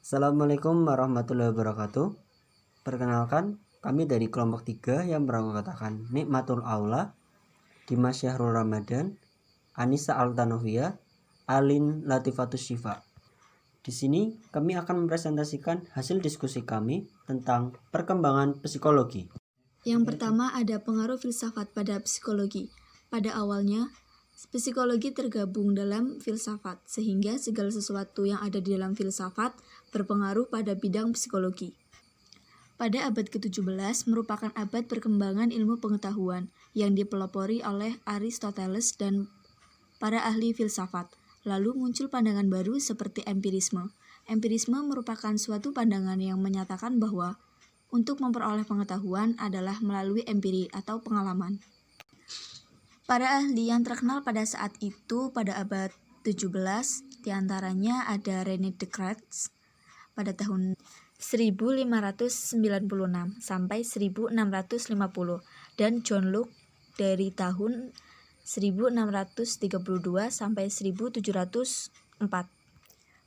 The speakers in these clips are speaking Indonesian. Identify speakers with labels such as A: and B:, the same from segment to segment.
A: Assalamualaikum warahmatullahi wabarakatuh. Perkenalkan, kami dari kelompok 3 yang beranggotakan Nikmatul Aula, Dimas Syahrul Ramadan, Anissa Altanovia, Alin Latifatus Syifa. Di sini kami akan mempresentasikan hasil diskusi kami tentang perkembangan psikologi.
B: Yang pertama ada pengaruh filsafat pada psikologi. Pada awalnya, psikologi tergabung dalam filsafat, sehingga segala sesuatu yang ada di dalam filsafat berpengaruh pada bidang psikologi. Pada abad ke-17 merupakan abad perkembangan ilmu pengetahuan yang dipelopori oleh Aristoteles dan para ahli filsafat. Lalu muncul pandangan baru seperti empirisme. Empirisme merupakan suatu pandangan yang menyatakan bahwa untuk memperoleh pengetahuan adalah melalui empiri atau pengalaman. Para ahli yang terkenal pada saat itu pada abad 17 diantaranya ada René Descartes pada tahun 1596 sampai 1650 dan John Locke dari tahun 1632 sampai 1704.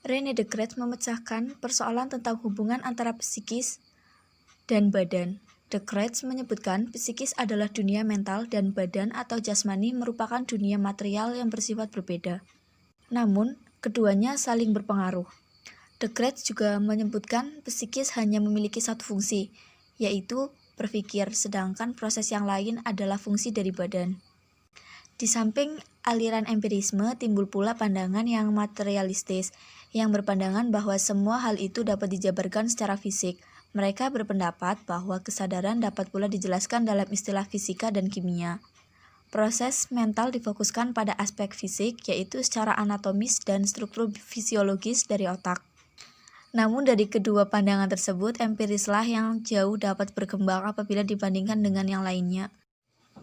B: René Descartes memecahkan persoalan tentang hubungan antara psikis dan badan. Descartes menyebutkan psikis adalah dunia mental dan badan atau jasmani merupakan dunia material yang bersifat berbeda. Namun, keduanya saling berpengaruh. Descartes juga menyebutkan psikis hanya memiliki satu fungsi, yaitu berpikir, sedangkan proses yang lain adalah fungsi dari badan. Di samping aliran empirisme, timbul pula pandangan yang materialistis, yang berpandangan bahwa semua hal itu dapat dijabarkan secara fisik. Mereka berpendapat bahwa kesadaran dapat pula dijelaskan dalam istilah fisika dan kimia. Proses mental difokuskan pada aspek fisik, yaitu secara anatomis dan struktur fisiologis dari otak. Namun dari kedua pandangan tersebut, empirislah yang jauh dapat berkembang apabila dibandingkan dengan yang lainnya.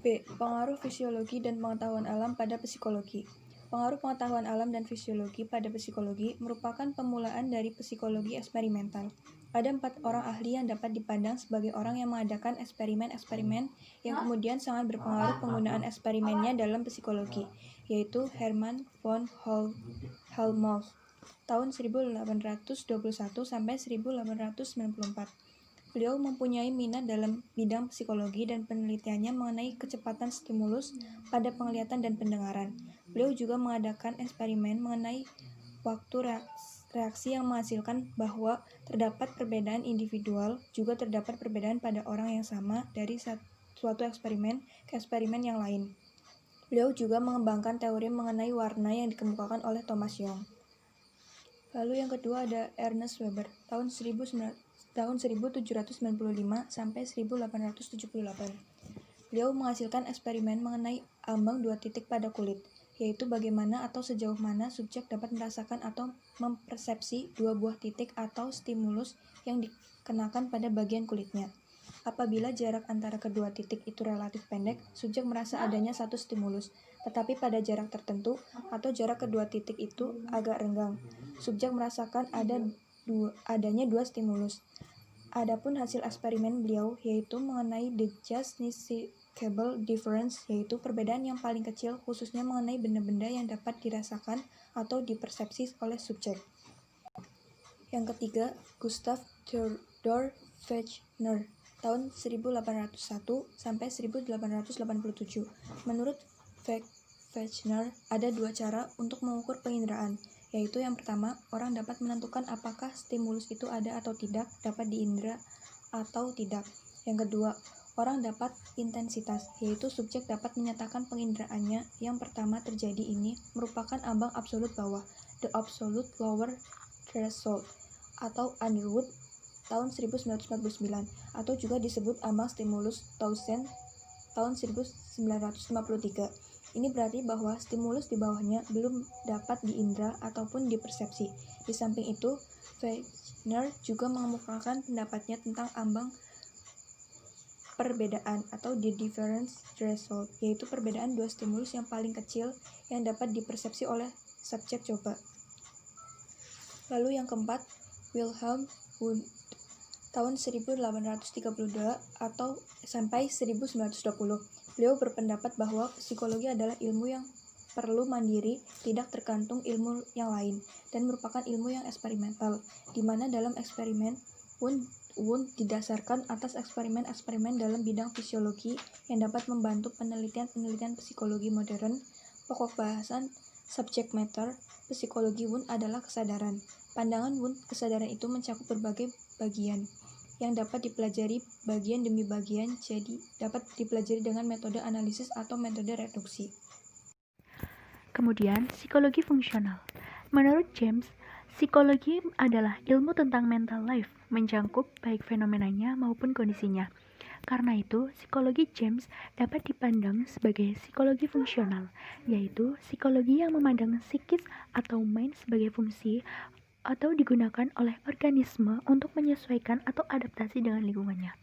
C: B. Pengaruh fisiologi dan pengetahuan alam pada psikologi. Pengaruh pengetahuan alam dan fisiologi pada psikologi merupakan pemulaan dari psikologi eksperimental. Ada 4 orang ahli yang dapat dipandang sebagai orang yang mengadakan eksperimen-eksperimen yang kemudian sangat berpengaruh penggunaan eksperimennya dalam psikologi, yaitu Hermann von Helmholtz tahun 1821 sampai 1894. Beliau mempunyai minat dalam bidang psikologi dan penelitiannya mengenai kecepatan stimulus pada penglihatan dan pendengaran. Beliau juga mengadakan eksperimen mengenai waktu reaksi yang menghasilkan bahwa terdapat perbedaan individual, juga terdapat perbedaan pada orang yang sama dari suatu eksperimen ke eksperimen yang lain. Beliau juga mengembangkan teori mengenai warna yang dikemukakan oleh Thomas Young. Lalu yang kedua ada Ernest Weber tahun 1795 sampai 1878. Beliau menghasilkan eksperimen mengenai ambang 2 titik pada kulit, yaitu bagaimana atau sejauh mana subjek dapat merasakan atau mempersepsi 2 buah titik atau stimulus yang dikenakan pada bagian kulitnya. Apabila jarak antara kedua titik itu relatif pendek, subjek merasa adanya satu stimulus, tetapi pada jarak tertentu atau jarak kedua titik itu agak renggang, subjek merasakan adanya 2 stimulus. Adapun hasil eksperimen beliau yaitu mengenai the just noticeable difference, yaitu perbedaan yang paling kecil khususnya mengenai benda-benda yang dapat dirasakan atau dipersepsi oleh subjek. Yang ketiga, Gustav Theodor Fechner tahun 1801 sampai 1887. Menurut Fechner, ada 2 cara untuk mengukur penginderaan, yaitu yang pertama, orang dapat menentukan apakah stimulus itu ada atau tidak, dapat diindra atau tidak. Yang kedua, orang dapat intensitas, yaitu subjek dapat menyatakan penginderaannya. Yang pertama terjadi ini merupakan ambang absolut bawah, the absolute lower threshold, atau Underwood tahun 1949, atau juga disebut ambang stimulus Townsend tahun 1953. Ini berarti bahwa stimulus di bawahnya belum dapat diindra ataupun dipersepsi. Di samping itu, Fechner juga mengemukakan pendapatnya tentang ambang perbedaan atau the difference threshold, yaitu perbedaan 2 stimulus yang paling kecil yang dapat dipersepsi oleh subjek coba. Lalu yang keempat, Wilhelm Wundt tahun 1832 atau sampai 1920. Beliau berpendapat bahwa psikologi adalah ilmu yang perlu mandiri, tidak tergantung ilmu yang lain, dan merupakan ilmu yang eksperimental, di mana dalam eksperimen Wundt didasarkan atas eksperimen-eksperimen dalam bidang fisiologi yang dapat membantu penelitian-penelitian psikologi modern. Pokok bahasan subject matter psikologi Wundt adalah kesadaran. Pandangan Wundt, kesadaran itu mencakup berbagai bagian yang dapat dipelajari bagian demi bagian, jadi dapat dipelajari dengan metode analisis atau metode reduksi.
D: Kemudian, psikologi fungsional. Menurut James, psikologi adalah ilmu tentang mental life, mencakup baik fenomenanya maupun kondisinya. Karena itu, psikologi James dapat dipandang sebagai psikologi fungsional, yaitu psikologi yang memandang psikis atau mind sebagai fungsi atau digunakan oleh organisme untuk menyesuaikan atau adaptasi dengan lingkungannya.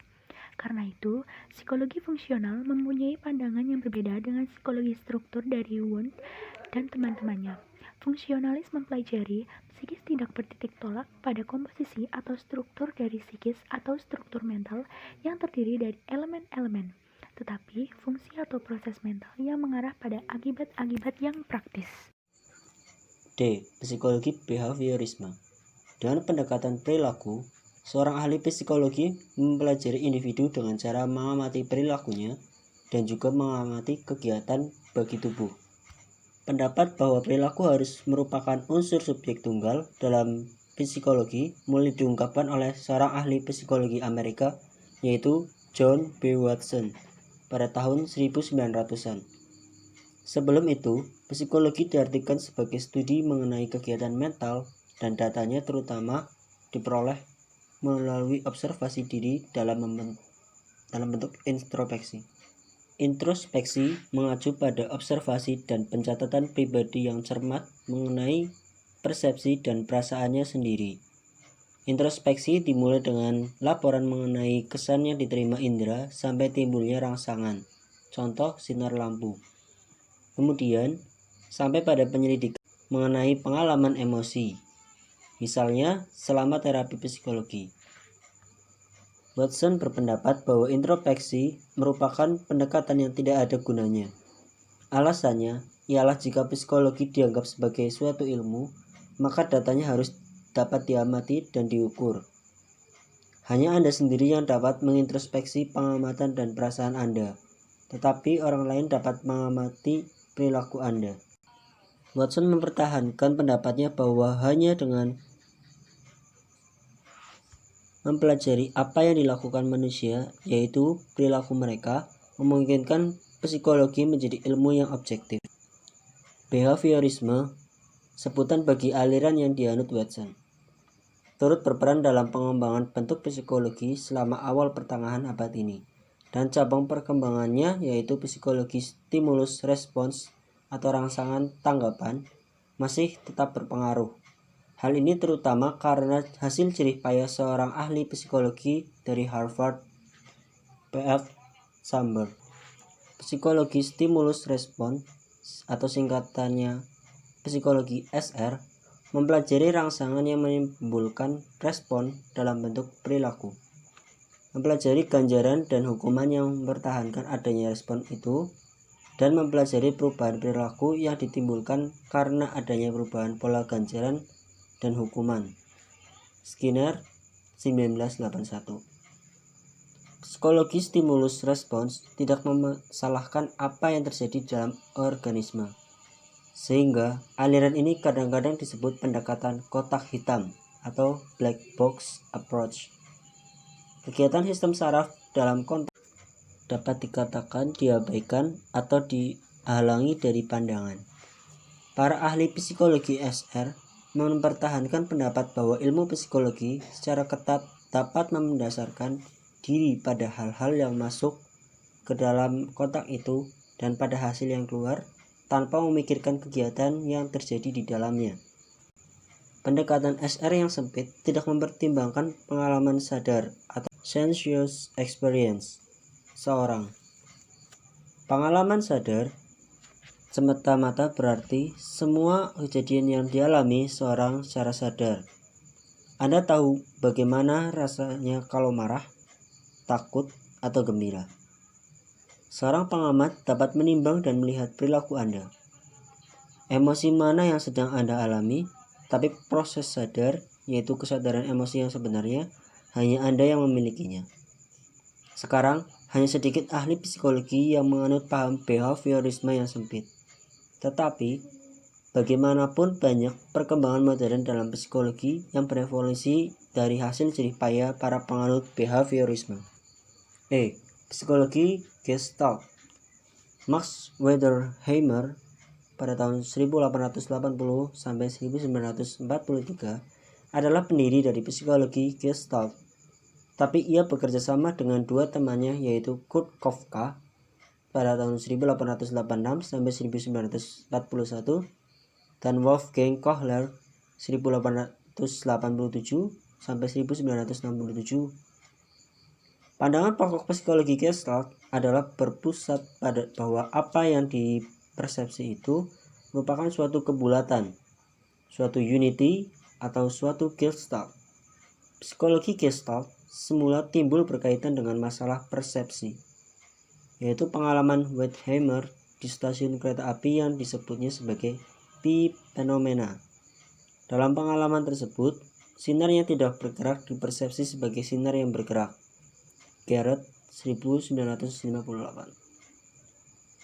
D: Karena itu, psikologi fungsional mempunyai pandangan yang berbeda dengan psikologi struktur dari Wundt dan teman-temannya. Fungsionalis mempelajari psikis tidak bertitik tolak pada komposisi atau struktur dari psikis atau struktur mental yang terdiri dari elemen-elemen, tetapi fungsi atau proses mental yang mengarah pada akibat-akibat yang praktis.
A: D. Psikologi behaviorisme. Dengan pendekatan perilaku, seorang ahli psikologi mempelajari individu dengan cara mengamati perilakunya dan juga mengamati kegiatan bagi tubuh. Pendapat bahwa perilaku harus merupakan unsur subjek tunggal dalam psikologi mulai diungkapkan oleh seorang ahli psikologi Amerika, yaitu John B. Watson pada tahun 1900-an. Sebelum itu, psikologi diartikan sebagai studi mengenai kegiatan mental dan datanya terutama diperoleh melalui observasi diri dalam bentuk introspeksi. Introspeksi mengacu pada observasi dan pencatatan pribadi yang cermat mengenai persepsi dan perasaannya sendiri. Introspeksi dimulai dengan laporan mengenai kesan yang diterima indera sampai timbulnya rangsangan, contoh sinar lampu. Kemudian, sampai pada penyelidikan mengenai pengalaman emosi, misalnya selama terapi psikologi. Watson berpendapat bahwa introspeksi merupakan pendekatan yang tidak ada gunanya. Alasannya ialah jika psikologi dianggap sebagai suatu ilmu, maka datanya harus dapat diamati dan diukur. Hanya Anda sendiri yang dapat mengintrospeksi pengamatan dan perasaan Anda, tetapi orang lain dapat mengamati perilaku Anda. Watson mempertahankan pendapatnya bahwa hanya dengan mempelajari apa yang dilakukan manusia, yaitu perilaku mereka, memungkinkan psikologi menjadi ilmu yang objektif. Behaviorisme, sebutan bagi aliran yang dianut Watson, turut berperan dalam pengembangan bentuk psikologi selama awal pertengahan abad ini, dan cabang perkembangannya yaitu psikologi stimulus respons atau rangsangan tanggapan masih tetap berpengaruh. Hal ini terutama karena hasil jerih payah seorang ahli psikologi dari Harvard, P.F. Sandberg. Psikologi stimulus respons atau singkatannya psikologi SR mempelajari rangsangan yang menimbulkan respon dalam bentuk perilaku, mempelajari ganjaran dan hukuman yang mempertahankan adanya respon itu, dan mempelajari perubahan perilaku yang ditimbulkan karena adanya perubahan pola ganjaran dan hukuman. Skinner, 1981. Psikologi stimulus respons tidak memasalahkan apa yang terjadi dalam organisme, sehingga aliran ini kadang-kadang disebut pendekatan kotak hitam atau black box approach. Kegiatan sistem saraf dalam konteks dapat dikatakan diabaikan atau dihalangi dari pandangan. Para ahli psikologi SR mempertahankan pendapat bahwa ilmu psikologi secara ketat dapat mendasarkan diri pada hal-hal yang masuk ke dalam kotak itu dan pada hasil yang keluar tanpa memikirkan kegiatan yang terjadi di dalamnya. Pendekatan SR yang sempit tidak mempertimbangkan pengalaman sadar atau sensuous experience seorang. Pengalaman sadar semata-mata berarti semua kejadian yang dialami seorang secara sadar. Anda tahu bagaimana rasanya kalau marah, takut, atau gembira. Seorang pengamat dapat menimbang dan melihat perilaku Anda. emosi mana yang sedang Anda alami, tapi proses sadar, yaitu kesadaran emosi yang sebenarnya, hanya Anda yang memilikinya. Sekarang, hanya sedikit ahli psikologi yang menganut paham behaviorisme yang sempit. Tetapi, bagaimanapun banyak perkembangan modern dalam psikologi yang berevolusi dari hasil jerih payah para penganut behaviorisme. Psikologi Gestalt. Max Wertheimer pada tahun 1880 sampai 1943 adalah pendiri dari psikologi Gestalt. Tapi ia bekerja sama dengan dua temannya, yaitu Kurt Kafka pada tahun 1886 sampai 1941 dan Wolfgang Kohler 1887 sampai 1967. Pandangan pokok psikologi Gestalt adalah berpusat pada bahwa apa yang dipersepsi itu merupakan suatu kebulatan, suatu unity atau suatu Gestalt. Psikologi Gestalt semula timbul berkaitan dengan masalah persepsi, yaitu pengalaman Wertheimer di stasiun kereta api yang disebutnya sebagai fenomena. Dalam pengalaman tersebut, sinar yang tidak bergerak dipersepsi sebagai sinar yang bergerak. Garrett 1958.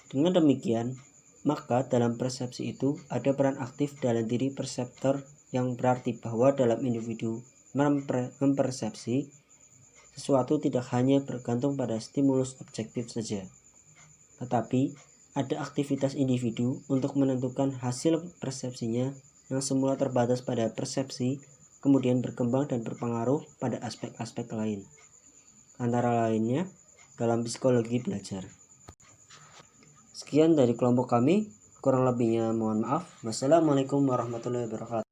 A: Dengan demikian, maka dalam persepsi itu ada peran aktif dalam diri perseptor, yang berarti bahwa dalam individu mempersepsi sesuatu tidak hanya bergantung pada stimulus objektif saja, tetapi ada aktivitas individu untuk menentukan hasil persepsinya yang semula terbatas pada persepsi, kemudian berkembang dan berpengaruh pada aspek-aspek lain, antara lainnya dalam psikologi belajar. Sekian dari kelompok kami, kurang lebihnya mohon maaf. Wassalamualaikum warahmatullahi wabarakatuh.